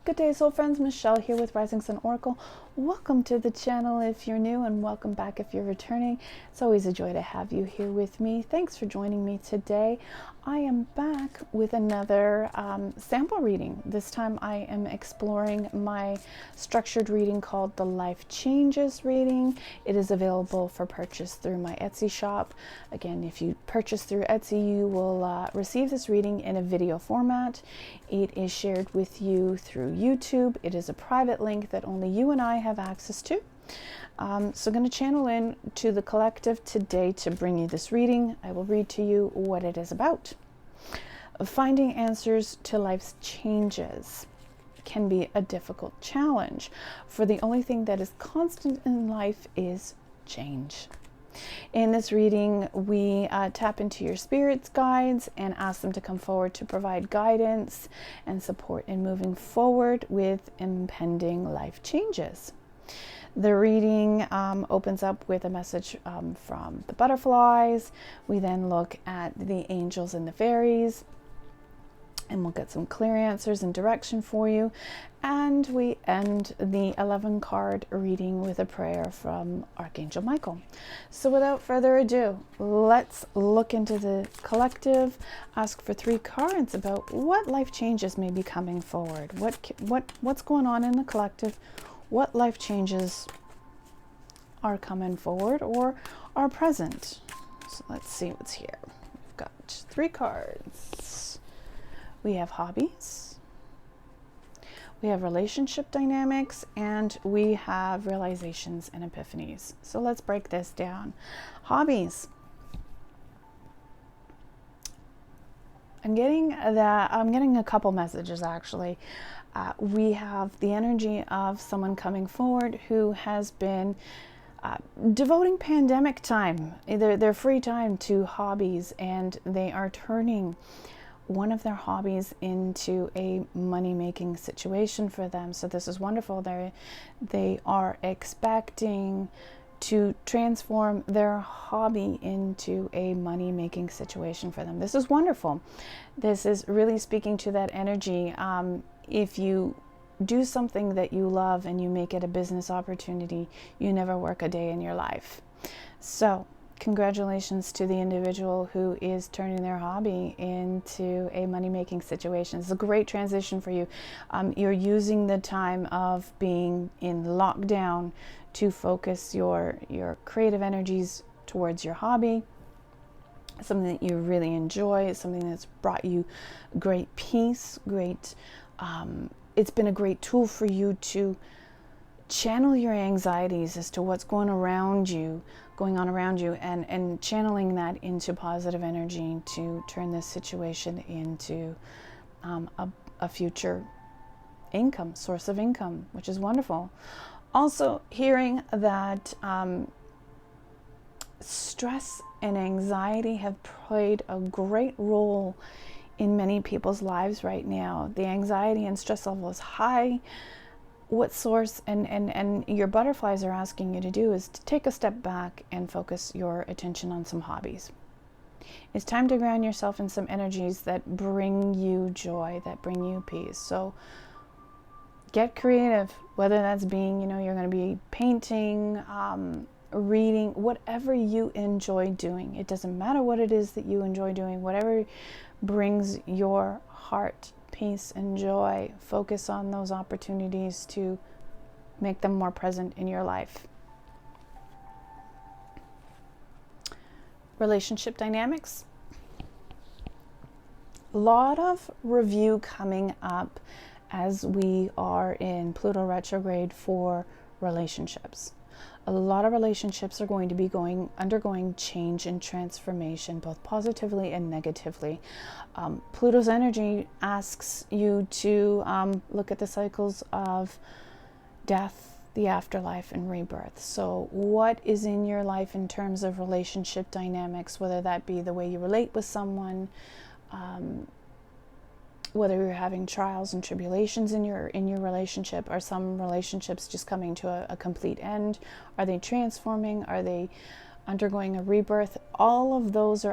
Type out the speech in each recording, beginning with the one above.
Good day, soul friends. Michelle here with Rising Sun Oracle. Welcome to the channel if you're new, and welcome back if you're returning. It's always a joy to have you here with me. Thanks for joining me today. I am back with another sample reading. This time I am exploring my structured reading called the Life Changes reading. It is available for purchase through my Etsy shop. Again, if you purchase through Etsy, you will receive this reading in a video format. It is shared with you through YouTube. It is a private link that only you and I have access to. So I'm going to channel in to the collective today to bring you this reading. I will read to you what it is about. Finding answers to life's changes can be a difficult challenge, for the only thing that is constant in life is change. In this reading, we tap into your spirit's guides and ask them to come forward to provide guidance and support in moving forward with impending life changes. The reading opens up with a message from the butterflies. We then look at the angels and the fairies, and we'll get some clear answers and direction for you. And we end the 11 card reading with a prayer from Archangel Michael. So without further ado, let's look into the collective, ask for 3 cards about what life changes may be coming forward. What's going on in the collective? What life changes are coming forward or are present? So let's see what's here. We've got 3 cards. We have hobbies, we have relationship dynamics, and we have realizations and epiphanies. So let's break this down. Hobbies. I'm getting a couple messages actually. We have the energy of someone coming forward who has been devoting pandemic time, their free time, to hobbies, and they are turning one of their hobbies into a money-making situation for them. So this is wonderful. They are expecting to transform their hobby into a money-making situation for them. This is wonderful. This is really speaking to that energy. If you do something that you love and you make it a business opportunity, you never work a day in your life. So congratulations to the individual who is turning their hobby into a money-making situation. It's a great transition for you. You're using the time of being in lockdown to focus your creative energies towards your hobby, something that you really enjoy, something that's brought you great peace, it's been a great tool for you to channel your anxieties as to what's going on around you, and channeling that into positive energy to turn this situation into a future source of income, which is wonderful. Also hearing that stress and anxiety have played a great role in many people's lives right now. The anxiety and stress level is high. What source and your butterflies are asking you to do is to take a step back and focus your attention on some hobbies. It's time to ground yourself in some energies that bring you joy, that bring you peace. So get creative, whether that's being, you're going to be painting, reading, whatever you enjoy doing. It doesn't matter what it is that you enjoy doing, whatever brings your heart peace and joy. Focus on those opportunities to make them more present in your life. Relationship dynamics. A lot of review coming up as we are in Pluto retrograde for relationships. A lot of relationships are going to be undergoing change and transformation, both positively and negatively. Pluto's energy asks you to look at the cycles of death, the afterlife, and rebirth. So what is in your life in terms of relationship dynamics, whether that be the way you relate with someone, whether you're having trials and tribulations in your relationship. Are some relationships just coming to a complete end? Are they transforming? Are they undergoing a rebirth? All of those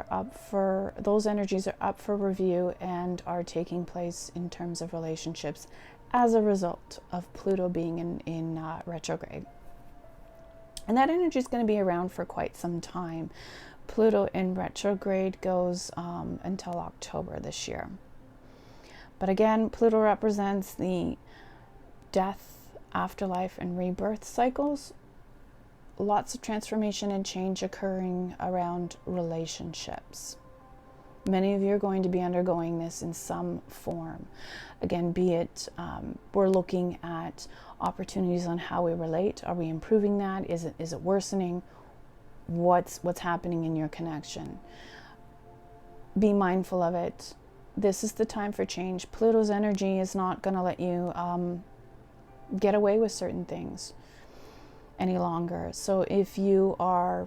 energies are up for review and are taking place in terms of relationships as a result of Pluto being in retrograde. And that energy is going to be around for quite some time. Pluto in retrograde goes until October this year. But again, Pluto represents the death, afterlife, and rebirth cycles. Lots of transformation and change occurring around relationships. Many of you are going to be undergoing this in some form. Again, be it we're looking at opportunities on how we relate. Are we improving that? Is it worsening? What's happening in your connection? Be mindful of it. This is the time for change. Pluto's energy is not going to let you get away with certain things any longer. So if you are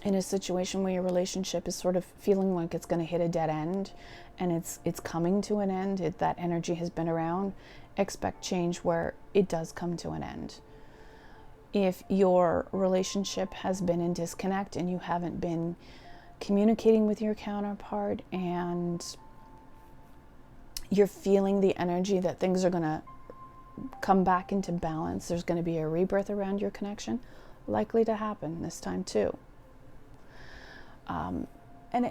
in a situation where your relationship is sort of feeling like it's going to hit a dead end and it's coming to an end, that energy has been around, expect change where it does come to an end. If your relationship has been in disconnect and you haven't been communicating with your counterpart and you're feeling the energy that things are going to come back into balance, there's going to be a rebirth around your connection, likely to happen this time too. And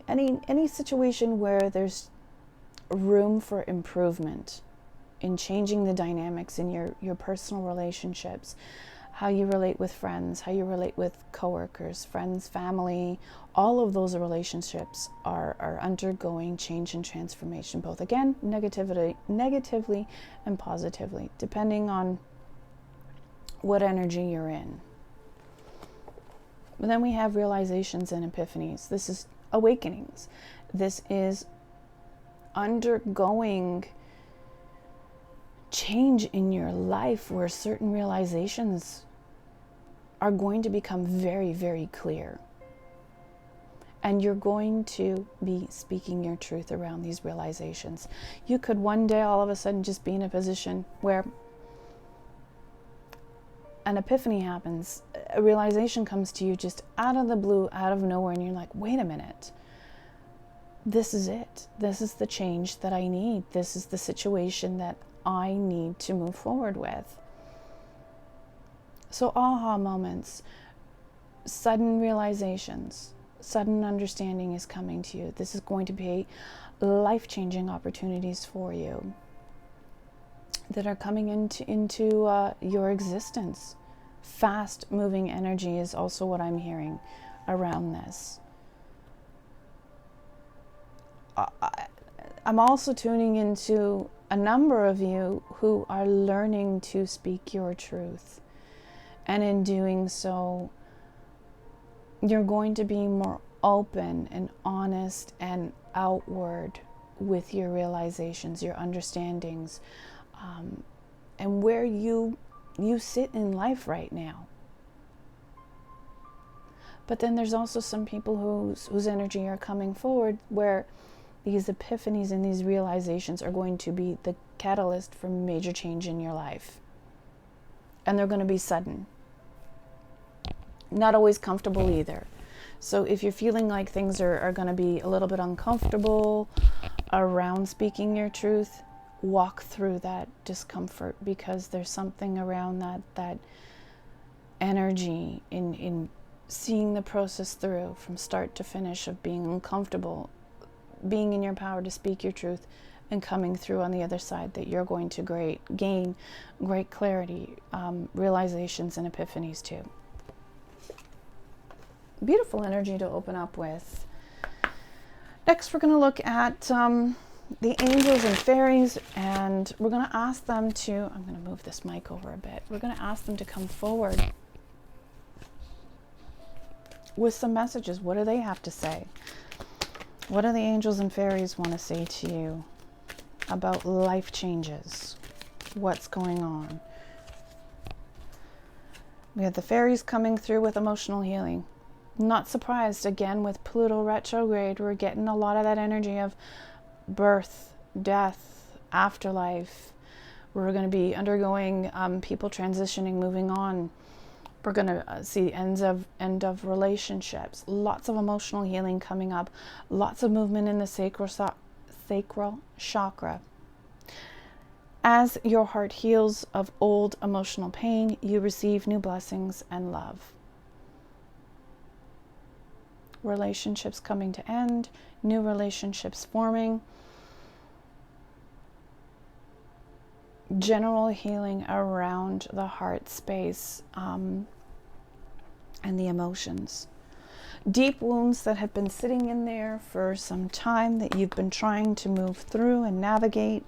any situation where there's room for improvement in changing the dynamics in your personal relationships, how you relate with friends, how you relate with coworkers, friends, family, all of those relationships are undergoing change and transformation, both again, negatively and positively, depending on what energy you're in. But then we have realizations and epiphanies. This is awakenings. This is undergoing change in your life where certain realizations are going to become very, very clear. And you're going to be speaking your truth around these realizations. You could one day all of a sudden just be in a position where an epiphany happens, a realization comes to you just out of the blue, out of nowhere, and you're like, wait a minute. This is it. This is the change that I need. This is the situation that I need to move forward with. So aha moments, sudden realizations, sudden understanding is coming to you. This is going to be life-changing opportunities for you that are coming into your existence. Fast-moving energy is also what I'm hearing around this. I'm also tuning into a number of you who are learning to speak your truth. And in doing so, you're going to be more open and honest and outward with your realizations, your understandings, and where you sit in life right now. But then there's also some people whose energy are coming forward where these epiphanies and these realizations are going to be the catalyst for major change in your life. And they're going to be sudden. Not always comfortable either. So if you're feeling like things are going to be a little bit uncomfortable around speaking your truth, walk through that discomfort, because there's something around that energy in seeing the process through from start to finish of being uncomfortable, being in your power to speak your truth, and coming through on the other side that you're going to gain great clarity, realizations and epiphanies too. Beautiful energy to open up with. Next, we're going to look at the angels and fairies, and we're going to ask them to, I'm going to move this mic over a bit, we're going to ask them to come forward with some messages. What do they have to say? What do the angels and fairies want to say to you about life changes? What's going on? We have the fairies coming through with emotional healing. Not surprised, again, with Pluto retrograde, we're getting a lot of that energy of birth, death, afterlife. We're going to be undergoing people transitioning, moving on. We're going to see end of relationships. Lots of emotional healing coming up. Lots of movement in the sacral chakra. As your heart heals of old emotional pain, you receive new blessings and love. Relationships coming to end, new relationships forming. General healing around the heart space and the emotions. Deep wounds that have been sitting in there for some time that you've been trying to move through and navigate.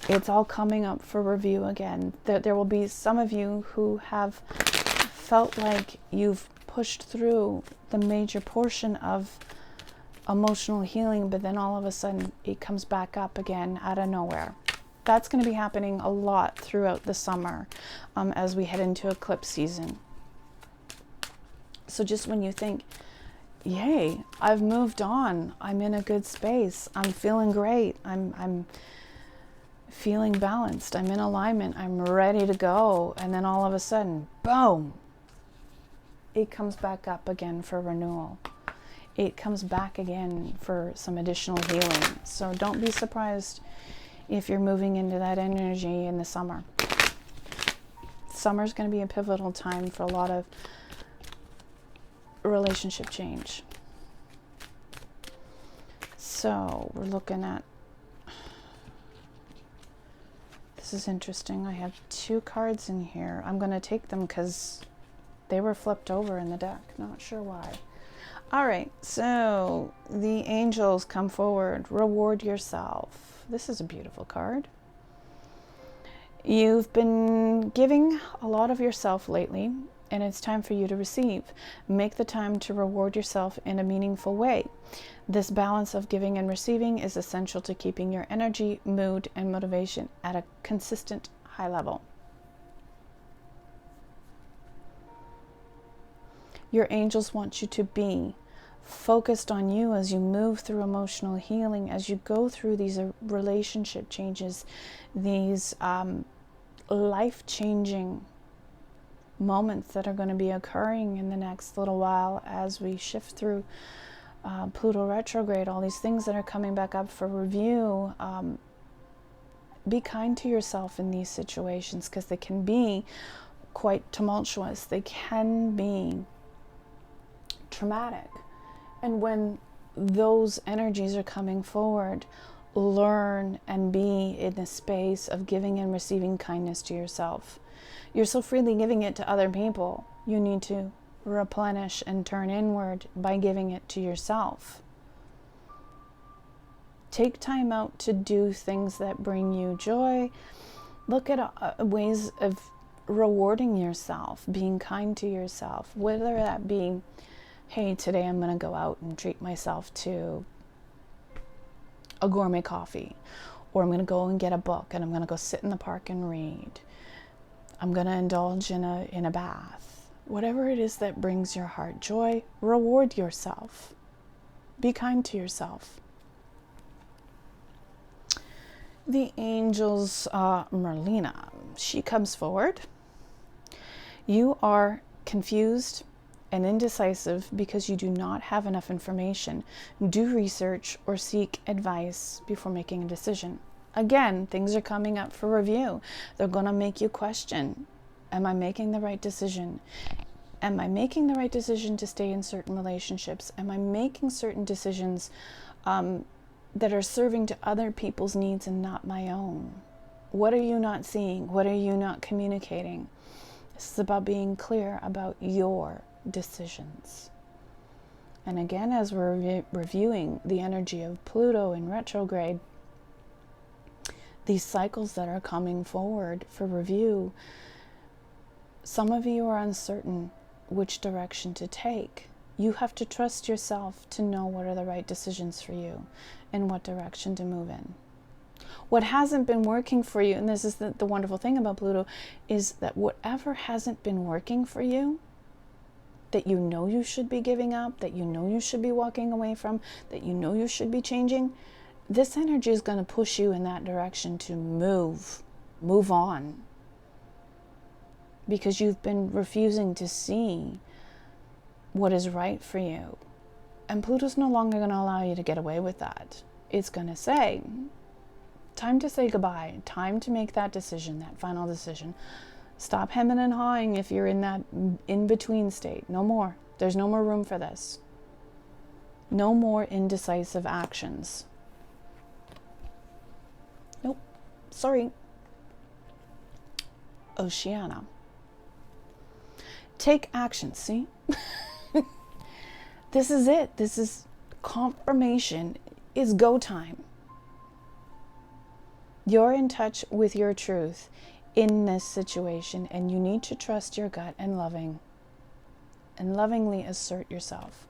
It's all coming up for review again. There will be some of you who have felt like you've pushed through the major portion of emotional healing, but then all of a sudden it comes back up again out of nowhere. That's going to be happening a lot throughout the summer as we head into eclipse season. So just when you think, yay, I've moved on, I'm in a good space, I'm feeling great, I'm feeling balanced, I'm in alignment, I'm ready to go, and then all of a sudden, boom, it comes back up again for renewal. It comes back again for some additional healing. So don't be surprised if you're moving into that energy in the summer. Summer's going to be a pivotal time for a lot of relationship change. So we're looking at, this is interesting. I have 2 cards in here. I'm going to take them because they were flipped over in the deck. Not sure why. All right, so the angels come forward. Reward yourself. This is a beautiful card. You've been giving a lot of yourself lately, and it's time for you to receive. Make the time to reward yourself in a meaningful way. This balance of giving and receiving is essential to keeping your energy, mood, and motivation at a consistent high level. Your angels want you to be focused on you as you move through emotional healing, as you go through these relationship changes, these life-changing moments that are going to be occurring in the next little while as we shift through Pluto retrograde, all these things that are coming back up for review. Be kind to yourself in these situations because they can be quite tumultuous. They can be traumatic. And when those energies are coming forward, learn and be in the space of giving and receiving kindness to yourself. You're so freely giving it to other people. You need to replenish and turn inward by giving it to yourself. Take time out to do things that bring you joy. Look at ways of rewarding yourself, being kind to yourself, whether that be, hey, today I'm going to go out and treat myself to a gourmet coffee, or I'm going to go and get a book and I'm going to go sit in the park and read. I'm going to indulge in a bath. Whatever it is that brings your heart joy, reward yourself. Be kind to yourself. The angels, Merlina, she comes forward. You are confused and indecisive because you do not have enough information. Do research or seek advice before making a decision. Again, things are coming up for review. They're going to make you question, am I making the right decision? Am I making the right decision to stay in certain relationships? Am I making certain decisions that are serving to other people's needs and not my own? What are you not seeing? What are you not communicating? This is about being clear about your decisions. And again, as we're reviewing the energy of Pluto in retrograde, these cycles that are coming forward for review, some of you are uncertain which direction to take. You have to trust yourself to know what are the right decisions for you and what direction to move in. What hasn't been working for you, and this is the wonderful thing about Pluto, is that whatever hasn't been working for you, that you know you should be giving up, that you know you should be walking away from, that you know you should be changing, this energy is going to push you in that direction to move on. Because you've been refusing to see what is right for you. And Pluto's no longer going to allow you to get away with that. It's going to say, Time to say goodbye. Time to make that decision, that final decision. Stop hemming and hawing if you're in that in-between state. No more. There's no more room for this. No more indecisive actions. Nope. Sorry. Oceana. Take action. See? This is it. This is confirmation. It's go time. You're in touch with your truth in this situation, and you need to trust your gut and lovingly assert yourself.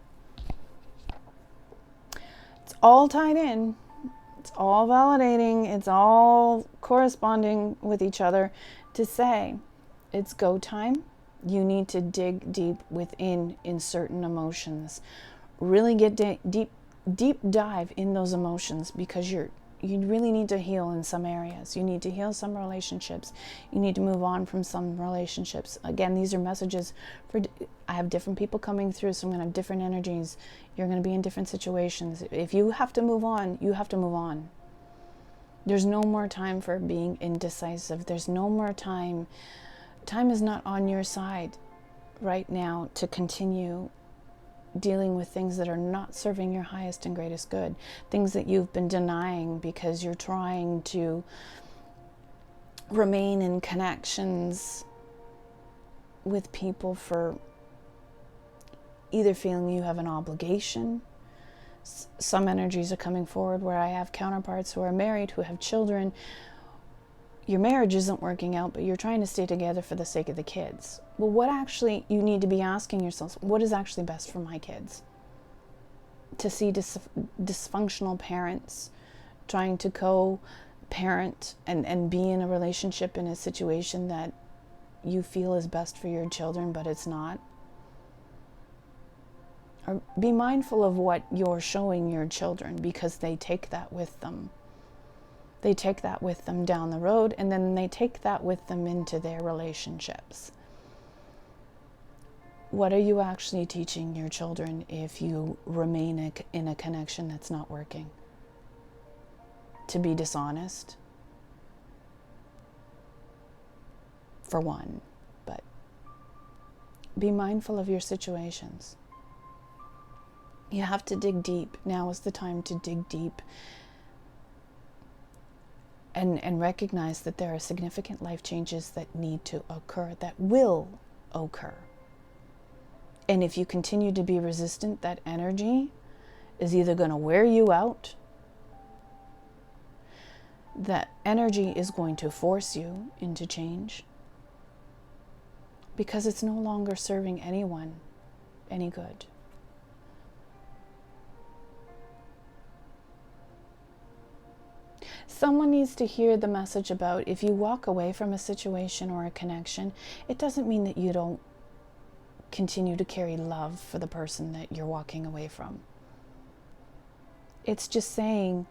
It's all tied in. It's all validating. It's all corresponding with each other to say it's go time. You need to dig deep within in certain emotions. Really get deep dive in those emotions, because you really need to heal in some areas. You need to heal some relationships. You need to move on from some relationships. Again, these are messages for, I have different people coming through, so I'm going to have different energies. You're going to be in different situations. If you have to move on, you have to move on. There's no more time for being indecisive. There's no more time. Time is not on your side right now to continue dealing with things that are not serving your highest and greatest good, things that you've been denying because you're trying to remain in connections with people for either feeling you have an obligation. Some energies are coming forward where I have counterparts who are married, who have children. Your marriage isn't working out, but you're trying to stay together for the sake of the kids. Well, what actually you need to be asking yourselves, what is actually best for my kids? To see dysfunctional parents trying to co-parent and be in a relationship, in a situation that you feel is best for your children, but it's not. Or be mindful of what you're showing your children, because they take that with them. They take that with them down the road, and then they take that with them into their relationships. What are you actually teaching your children if you remain in a connection that's not working? To be dishonest? For one, but be mindful of your situations. You have to dig deep. Now is the time to dig deep. And recognize that there are significant life changes that need to occur, that will occur. And if you continue to be resistant, that energy is either going to wear you out, that energy is going to force you into change, because it's no longer serving anyone any good. Someone needs to hear the message about, if you walk away from a situation or a connection, it doesn't mean that you don't continue to carry love for the person that you're walking away from. It's just saying,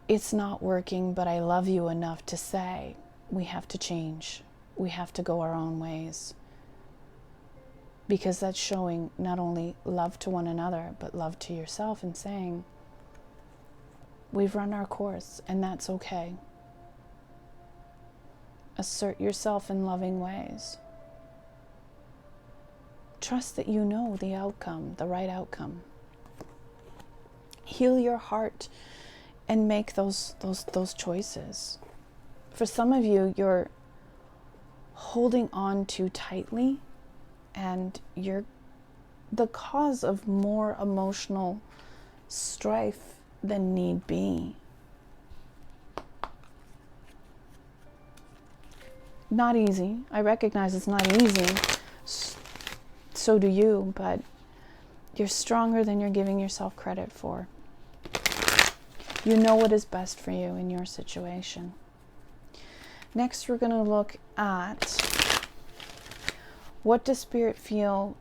it's not working, but I love you enough to say, we have to change. We have to go our own ways. Because that's showing not only love to one another, but love to yourself, and saying, we've run our course, and that's okay. Assert yourself in loving ways. Trust that you know the outcome, the right outcome. Heal your heart and make those choices. For some of you, you're holding on too tightly, and you're the cause of more emotional strife than need be. Not easy. I recognize it's not easy. So do you, but you're stronger than you're giving yourself credit for. You know what is best for you in your situation. Next, we're going to look at, what does Spirit feel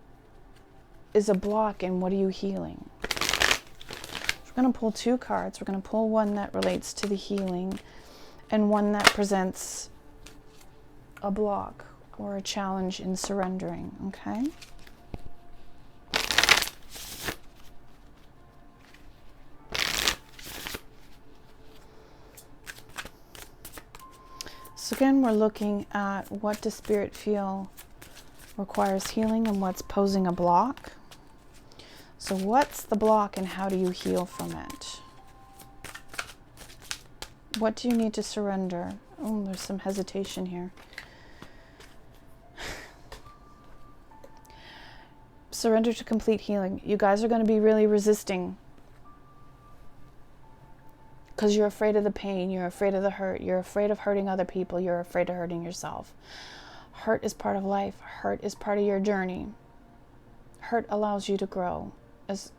is a block, and what are you healing? We're going to pull two cards. We're going to pull one that relates to the healing, and one that presents a block or a challenge in surrendering, okay? So again, we're looking at what does spirit feel requires healing and what's posing a block. So what's the block and how do you heal from it? What do you need to surrender? Oh, there's some hesitation here. Surrender to complete healing. You guys are going to be really resisting because you're afraid of the pain, you're afraid of the hurt, you're afraid of hurting other people, you're afraid of hurting yourself. Hurt is part of life. Hurt is part of your journey. Hurt allows you to grow. As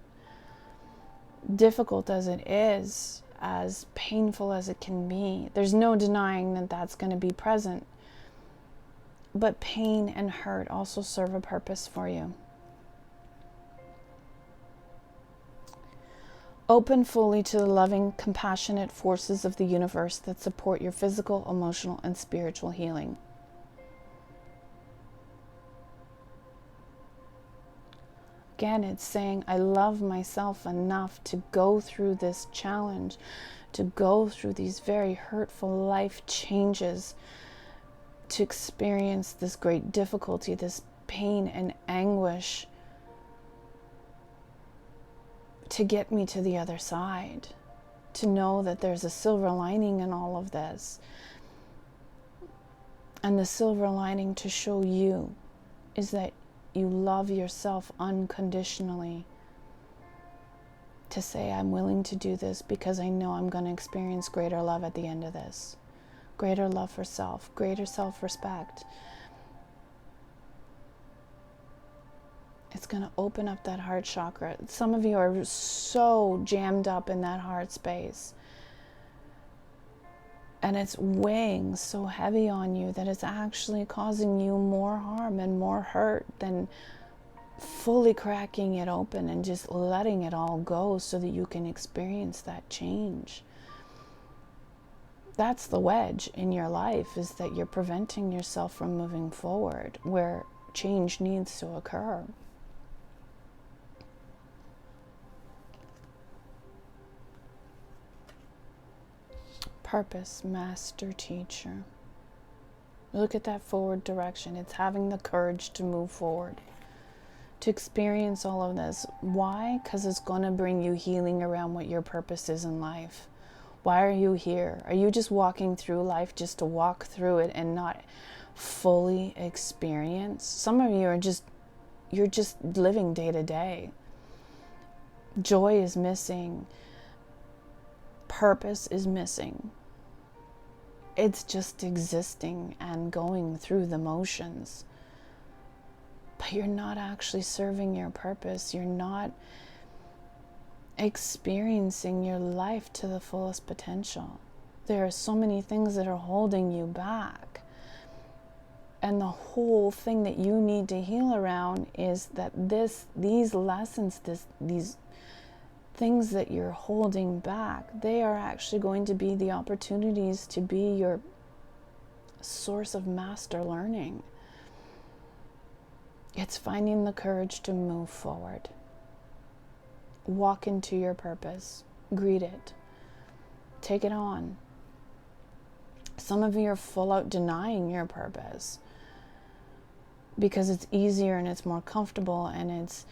difficult as it is, as painful as it can be, there's no denying that that's going to be present. But pain and hurt also serve a purpose for you. Open fully to the loving, compassionate forces of the universe that support your physical, emotional, and spiritual healing. Again, it's saying, I love myself enough to go through this challenge, to go through these very hurtful life changes, to experience this great difficulty, this pain and anguish, to get me to the other side, to know that there's a silver lining in all of this. And the silver lining to show you is that you love yourself unconditionally. To say, I'm willing to do this because I know I'm going to experience greater love at the end of this. Greater love for self, greater self-respect. It's going to open up that heart chakra. Some of you are so jammed up in that heart space. And it's weighing so heavy on you that it's actually causing you more harm and more hurt than fully cracking it open and just letting it all go so that you can experience that change. That's the wedge in your life, is that you're preventing yourself from moving forward where change needs to occur. Purpose, master teacher. Look at that forward direction. It's having the courage to move forward, to experience all of this. Why? Because it's going to bring you healing around what your purpose is in life. Why are you here? Are you just walking through life just to walk through it and not fully experience? Some of you are you're just living day to day. Joy is missing. Purpose is missing. It's just existing and going through the motions. But you're not actually serving your purpose. You're not experiencing your life to the fullest potential. There are so many things that are holding you back. And the whole thing that you need to heal around is that these lessons, these things that you're holding back, they are actually going to be the opportunities to be your source of master learning. It's finding the courage to move forward. Walk into your purpose. Greet it. Take it on. Some of you are full out denying your purpose because it's easier and it's more comfortable and it's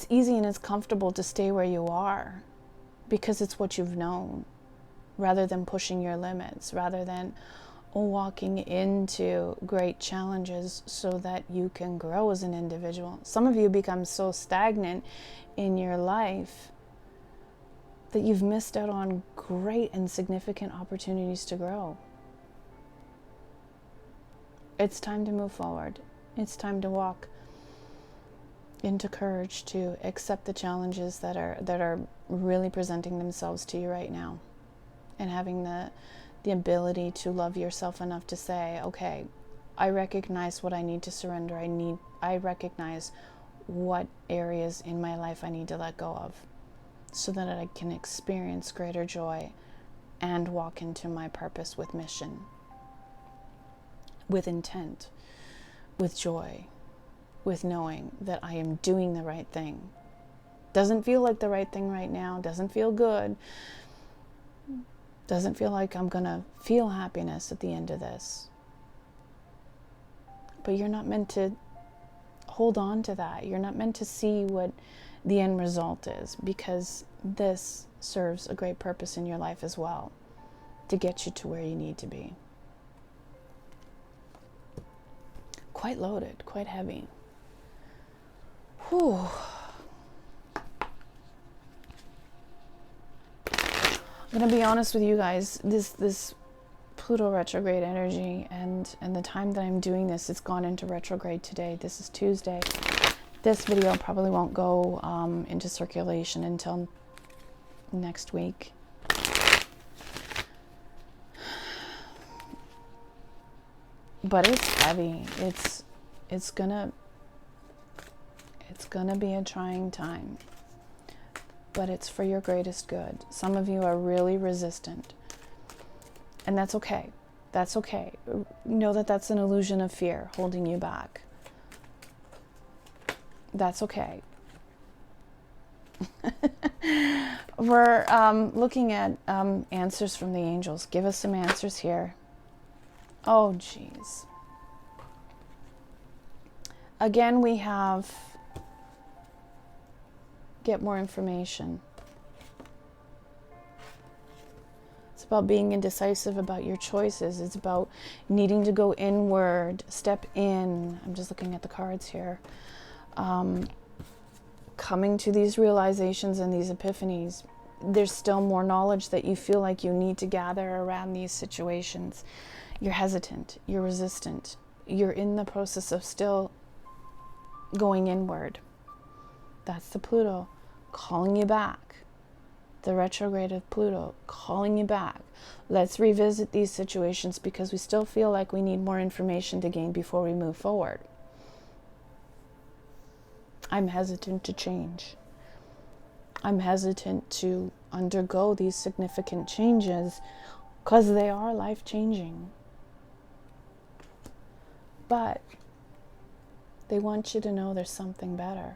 easy and it's comfortable to stay where you are because it's what you've known, rather than pushing your limits, rather than walking into great challenges so that you can grow as an individual. Some of you become so stagnant in your life that you've missed out on great and significant opportunities to grow. It's time to move forward. It's time to walk into courage, to accept the challenges that are really presenting themselves to you right now, and having the ability to love yourself enough to say, okay, I recognize what I need to surrender. I recognize what areas in my life I need to let go of so that I can experience greater joy and walk into my purpose with mission, with intent, with joy, with knowing that I am doing the right thing. Doesn't feel like the right thing right now, doesn't feel good, Doesn't feel like I'm going to feel happiness at the end of this. But you're not meant to hold on to that. You're not meant to see what the end result is, because this serves a great purpose in your life as well, to get you to where you need to be. Quite loaded, quite heavy. Whew. I'm going to be honest with you guys, this Pluto retrograde energy and the time that I'm doing this, it's gone into retrograde today. This is Tuesday. This video probably won't go into circulation until next week. But it's heavy. It's gonna be a trying time. But it's for your greatest good. Some of you are really resistant. And that's okay. That's okay. Know that that's an illusion of fear holding you back. That's okay. We're looking at answers from the angels. Give us some answers here. Oh, geez. Again, we have get more information. It's about being indecisive about your choices. It's about needing to go inward, step in. I'm just looking at the cards here. Coming to these realizations and these epiphanies. There's still more knowledge that you feel like you need to gather around these situations. You're hesitant. You're resistant. You're in the process of still going inward. That's the Pluto calling you back. The retrograde of Pluto calling you back. Let's revisit these situations because we still feel like we need more information to gain before we move forward. I'm hesitant to change. I'm hesitant to undergo these significant changes because they are life-changing. But they want you to know there's something better.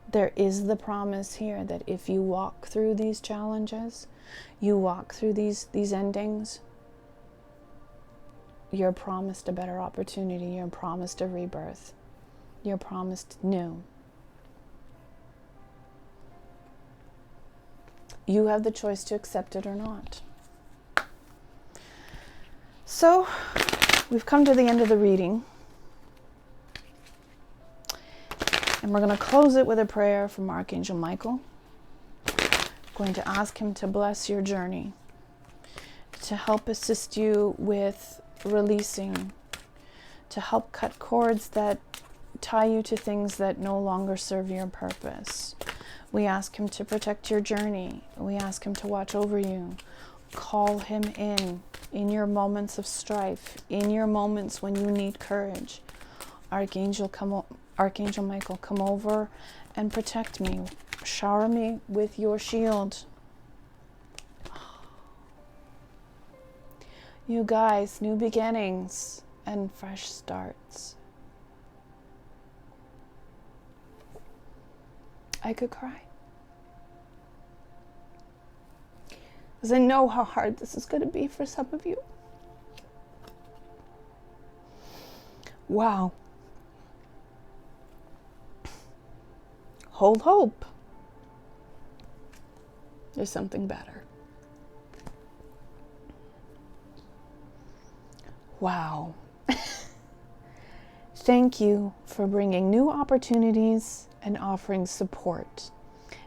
There is the promise here that if you walk through these challenges, you walk through these endings, you're promised a better opportunity, you're promised a rebirth, you're promised new. You have the choice to accept it or not. So, we've come to the end of the reading. And we're going to close it with a prayer from Archangel Michael. I'm going to ask him to bless your journey, to help assist you with releasing, to help cut cords that tie you to things that no longer serve your purpose. We ask him to protect your journey. We ask him to watch over you. Call him in your moments of strife, in your moments when you need courage. Archangel Michael, come over and protect me. Shower me with your shield. You guys, new beginnings and fresh starts. I could cry. Because I know how hard this is going to be for some of you. Wow. Hold hope. There's something better. Wow. Thank you for bringing new opportunities and offering support,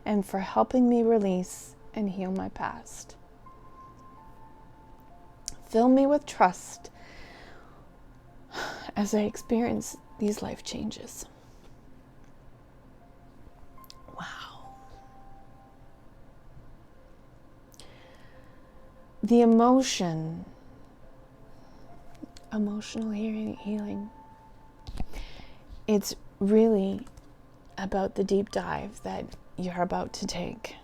and for helping me release and heal my past. Fill me with trust as I experience these life changes. Wow. The emotional healing, it's really about the deep dive that you're about to take.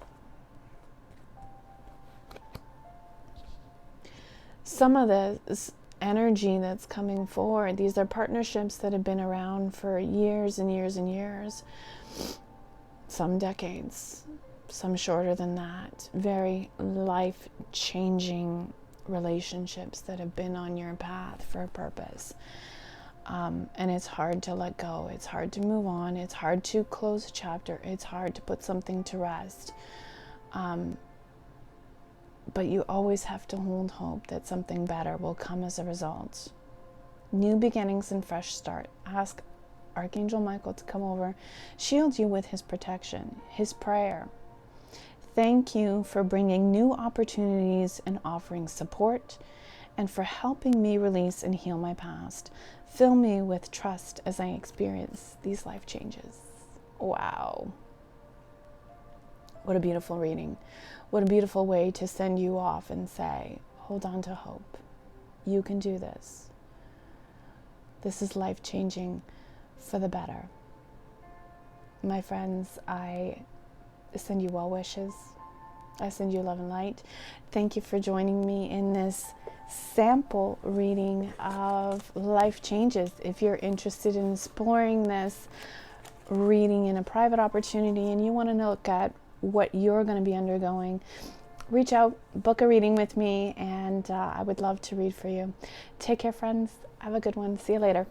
Some of this energy that's coming forward, these are partnerships that have been around for years and years and years, some decades. some shorter than that. Very life-changing relationships that have been on your path for a purpose. And it's hard to let go. It's hard to move on. It's hard to close a chapter. It's hard to put something to rest. But you always have to hold hope that something better will come as a result. New beginnings and fresh start. Ask Archangel Michael to come over, shield you with his protection, his prayer. Thank you for bringing new opportunities and offering support, and for helping me release and heal my past. Fill me with trust as I experience these life changes. Wow. What a beautiful reading. What a beautiful way to send you off and say, hold on to hope. You can do this. This is life-changing for the better. My friends, I send you well wishes. I send you love and light. Thank you for joining me in this sample reading of life changes. If you're interested in exploring this reading in a private opportunity and you want to look at what you're going to be undergoing, reach out, book a reading with me, and I would love to read for you. Take care, friends. Have a good one. See you later.